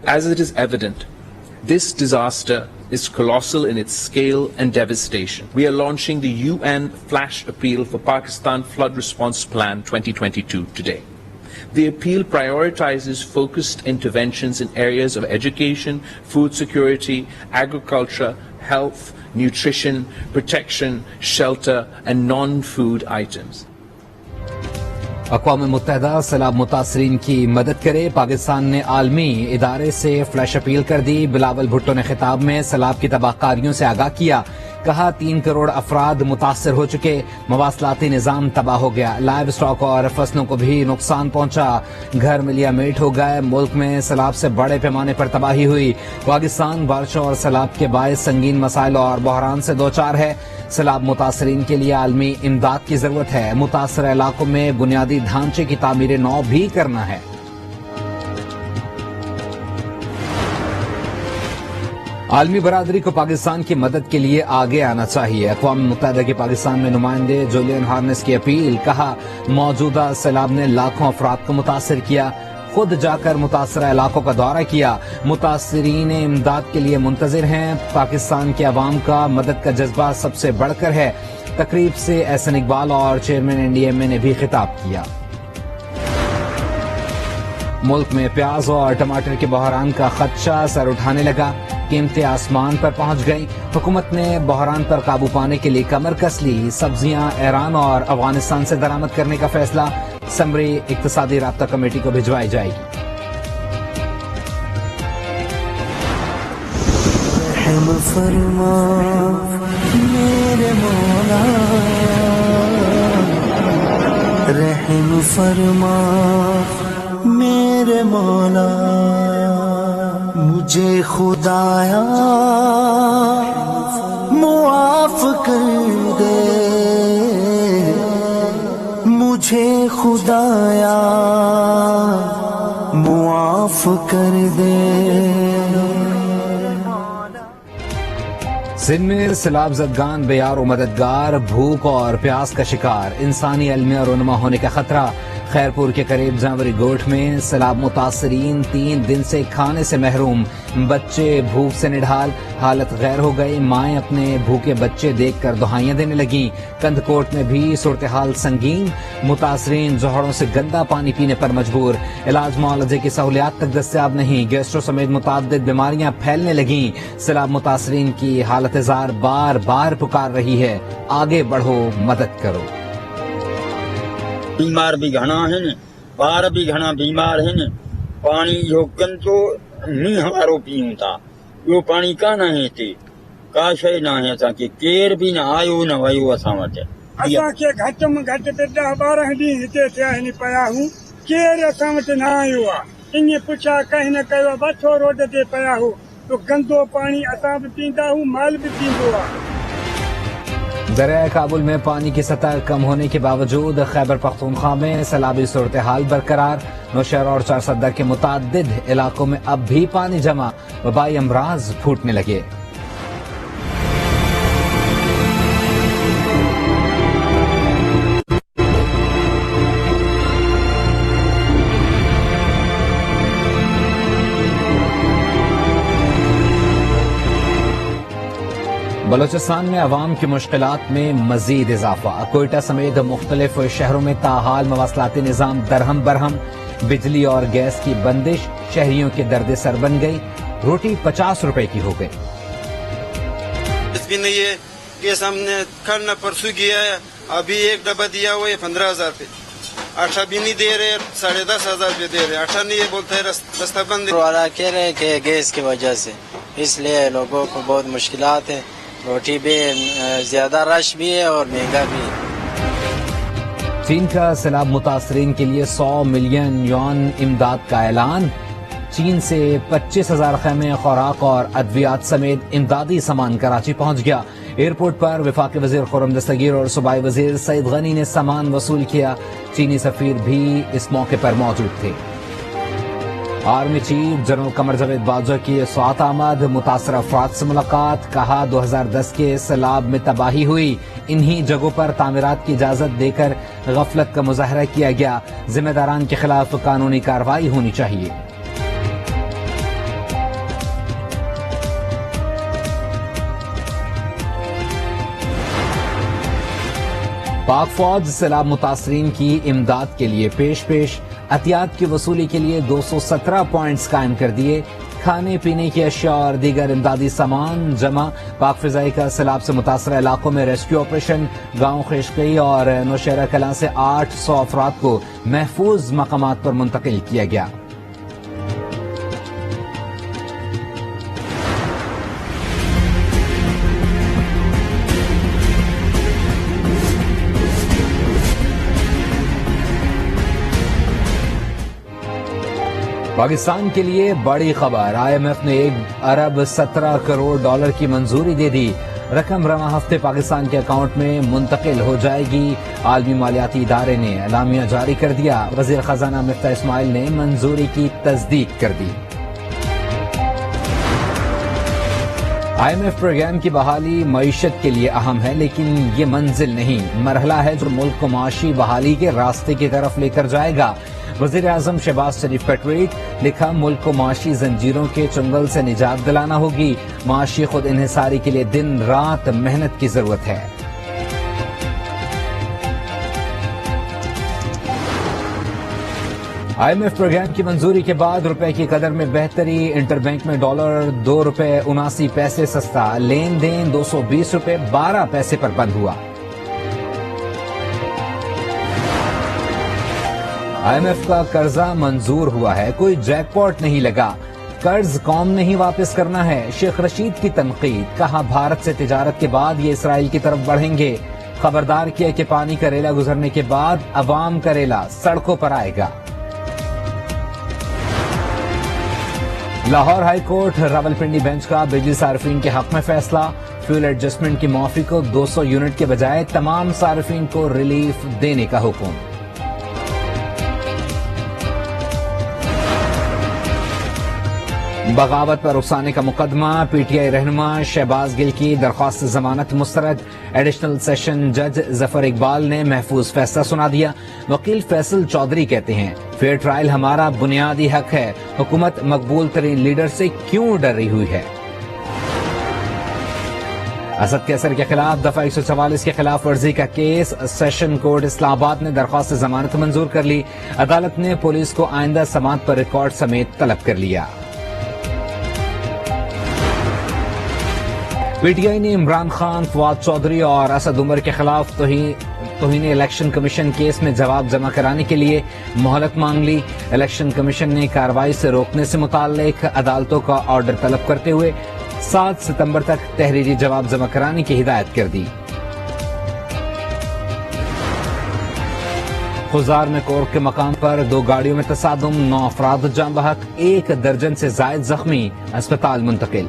As it is evident, this disaster is colossal in its scale and devastation. We are launching the UN Flash Appeal for Pakistan Flood Response Plan 2022 today. The appeal prioritizes focused interventions in areas of education, food security, agriculture, health, nutrition, protection, shelter, and non-food items. اقوام متحدہ سیلاب متاثرین کی مدد کرے، پاکستان نے عالمی ادارے سے فلیش اپیل کر دی۔ بلاول بھٹو نے خطاب میں سیلاب کی تباہ کاریوں سے آگاہ کیا، کہا 3 کروڑ افراد متاثر ہو چکے، مواصلاتی نظام تباہ ہو گیا، لائیو اسٹاک اور فصلوں کو بھی نقصان پہنچا، گھر ملیا میٹ ہو گئے، ملک میں سیلاب سے بڑے پیمانے پر تباہی ہوئی۔ پاکستان بارشوں اور سیلاب کے باعث سنگین مسائل اور بحران سے دوچار ہے۔ سیلاب متاثرین کے لیے عالمی امداد کی ضرورت ہے، متاثرہ علاقوں میں بنیادی ڈھانچے کی تعمیر نو بھی کرنا ہے۔ عالمی برادری کو پاکستان کی مدد کے لیے آگے آنا چاہیے، اقوام متحدہ کے پاکستان میں نمائندے جولین ہارنس کی اپیل، کہا موجودہ سیلاب نے لاکھوں افراد کو متاثر کیا، خود جا کر متاثرہ علاقوں کا دورہ کیا، متاثرین امداد کے لیے منتظر ہیں، پاکستان کے عوام کا مدد کا جذبہ سب سے بڑھ کر ہے۔ تقریب سے احسن اقبال اور چیئرمین NDMA نے بھی خطاب کیا۔ ملک میں پیاز اور ٹماٹر کے بحران کا خدشہ سر اٹھانے لگا، قیمتیں آسمان پر پہنچ گئیں، حکومت نے بحران پر قابو پانے کے لیے کمر کس لی، سبزیاں ایران اور افغانستان سے درآمد کرنے کا فیصلہ اسمبلی اقتصادی رابطہ کمیٹی کو بھجوائی جائے گی۔ رحم فرما میرے مولا، رحم فرما میرے مولا، مجھے خدایا معاف کر دے، مجھے خدایا معاف کر دے۔ سندھ میں سیلاب زدگان بے یار و مددگار، بھوک اور پیاس کا شکار، انسانی المیہ رونما ہونے کا خطرہ۔ خیرپور کے قریب جانوری گوٹھ میں سیلاب متاثرین 3 دن سے کھانے سے محروم، بچے بھوک سے نڈھال، حالت غیر ہو گئی، مائیں اپنے بھوکے بچے دیکھ کر دہائیاں دینے لگیں۔ کندھ کوٹ میں بھی صورتحال سنگین، متاثرین جوہڑوں سے گندا پانی پینے پر مجبور، علاج معالجے کی سہولیات تک دستیاب نہیں، گیسٹرو سمیت متعدد بیماریاں پھیلنے لگیں۔ سیلاب متاثرین کی حالت زار بار بار پکار رہی ہے، آگے بڑھو، مدد کرو۔ بیمار بھی گھنا ہے نا، بار بھی گھنا بیمار ہے نا، پانی جو گندو نہیں ہمارو پیوں تھا، یہ پانی کا نہ ہے تے کا شے نہ ہے، اساں کے کیر بھی نہ آیو نہ ویو اساں وٹ۔ اساں کے گھٹ میں گھٹ تے 10-12 ڈینہں ہتے تھیا ہن پیا ہوں، کیر اساں وٹ نہ آیو آ، ان پچھا کہیں نہ کہو بچو روڈ تے پیا ہو، تو گندو پانی اساں بھی پیندا ہوں، مال بھی پیندو آ۔ دریائے کابل میں پانی کی سطح کم ہونے کے باوجود خیبر پختونخوا میں سیلابی صورتحال برقرار، نوشہر اور چارسدہ کے متعدد علاقوں میں اب بھی پانی جمع، وبائی امراض پھوٹنے لگے۔ بلوچستان میں عوام کی مشکلات میں مزید اضافہ، کوئٹہ سمیت مختلف شہروں میں تاحال مواصلاتی نظام درہم برہم، بجلی اور گیس کی بندش شہریوں کے درد سر بن گئی، روٹی 50 روپے کی ہو گئی۔ اس بھی نہیں ہے، گیس ہم نے کھانا پرسوں کیا ہے، ابھی ایک ڈبہ دیا ہوا ہے 15,000 روپے، آٹھا بھی نہیں دے رہے، 10,500 روپے دے رہے، آٹھا نہیں ہے، بولتا ہے رستہ بند والا کہہ رہے کہ گیس کی وجہ سے، اس لیے لوگوں کو بہت مشکلات ہے، روٹی بھی زیادہ رش بھی ہے اور مہنگا بھی ہے۔ چین کا سیلاب متاثرین کے لیے 100 ملین یوان امداد کا اعلان، چین سے 25,000 خیمے خوراک اور ادویات سمیت امدادی سامان کراچی پہنچ گیا۔ ایئرپورٹ پر وفاقی وزیر خرم دستگیر اور صوبائی وزیر سعید غنی نے سامان وصول کیا، چینی سفیر بھی اس موقع پر موجود تھے۔ Army chief general Qamar Javed Bajwa کی سعات آمد، متاثرہ افراد سے ملاقات، کہا 2010 کے سیلاب میں تباہی ہوئی، انہی جگہوں پر تعمیرات کی اجازت دے کر غفلت کا مظاہرہ کیا گیا، ذمہ داران کے خلاف قانونی کارروائی ہونی چاہیے۔ پاک فوج سیلاب متاثرین کی امداد کے لیے پیش عطیات کی وصولی کے لیے 217 پوائنٹس قائم کر دیے. کھانے پینے کی اشیاء اور دیگر امدادی سامان جمع. پاک فضائی کا سیلاب سے متاثرہ علاقوں میں ریسکیو آپریشن. گاؤں خیشکئی اور نوشہرہ کلاں سے 800 افراد کو محفوظ مقامات پر منتقل کیا گیا. پاکستان کے لیے بڑی خبر. IMF نے $1 کروڑ کی منظوری دے دی. رقم رواں ہفتے پاکستان کے اکاؤنٹ میں منتقل ہو جائے گی. عالمی مالیاتی ادارے نے اعلامیہ جاری کر دیا. وزیر خزانہ مفتاح اسماعیل نے منظوری کی تصدیق کر دی. IMF پروگرام کی بحالی معیشت کے لیے اہم ہے، لیکن یہ منزل نہیں، مرحلہ ہے جو ملک کو معاشی بحالی کے راستے کی طرف لے کر جائے گا. وزیر اعظم شہباز شریف کا ٹویٹ. لکھا، ملک کو معاشی زنجیروں کے چنگل سے نجات دلانا ہوگی. معاشی خود انحصاری کے لیے دن رات محنت کی ضرورت ہے. IMF پروگرام کی منظوری کے بعد روپے کی قدر میں بہتری. انٹر بینک میں ڈالر $2.79 سستا. لین دین $220.12 پر بند ہوا. IMF کا قرضہ منظور ہوا ہے، کوئی جیک پاٹ نہیں لگا. قرض قوم نہیں واپس کرنا ہے. شیخ رشید کی تنقید. کہا، بھارت سے تجارت کے بعد یہ اسرائیل کی طرف بڑھیں گے. خبردار کیا کہ پانی کا ریلا گزرنے کے بعد عوام کا ریلا سڑکوں پر آئے گا. Lahore high court Rawalpindi bench کا بجلی صارفین کے حق میں فیصلہ. فیول ایڈجسٹمنٹ کی معافی کو 200 یونٹ کے بجائے تمام صارفین کو ریلیف دینے کا حکم. بغاوت پر اکسانے کا مقدمہ. PTI رہنما شہباز گل کی درخواست ضمانت مسترد. ایڈیشنل سیشن جج ظفر اقبال نے محفوظ فیصلہ سنا دیا. وکیل فیصل چودھری کہتے ہیں، فیئر ٹرائل ہمارا بنیادی حق ہے. حکومت مقبول ترین لیڈر سے کیوں ڈر رہی ہوئی ہے؟ اسد کیسر کے خلاف دفعہ 144 کے خلاف ورزی کا کیس. سیشن کورٹ اسلام آباد نے درخواست ضمانت منظور کر لی. عدالت نے پولیس کو آئندہ سماعت پر ریکارڈ سمیت طلب کر لیا. PTI نے عمران خان، فواد چودھری اور اسد عمر کے خلاف توہین الیکشن کمیشن کیس میں جواب جمع کرانے کے لیے مہلت مانگ لی. الیکشن کمیشن نے کارروائی سے روکنے سے متعلق عدالتوں کا آرڈر طلب کرتے ہوئے 7 ستمبر تک تحریری جواب جمع کرانے کی ہدایت کر دی. خزار میں کورک کے مقام پر 2 گاڑیوں میں تصادم. 9 افراد جاں بحق، 1 درجن سے زائد زخمی، اسپتال منتقل.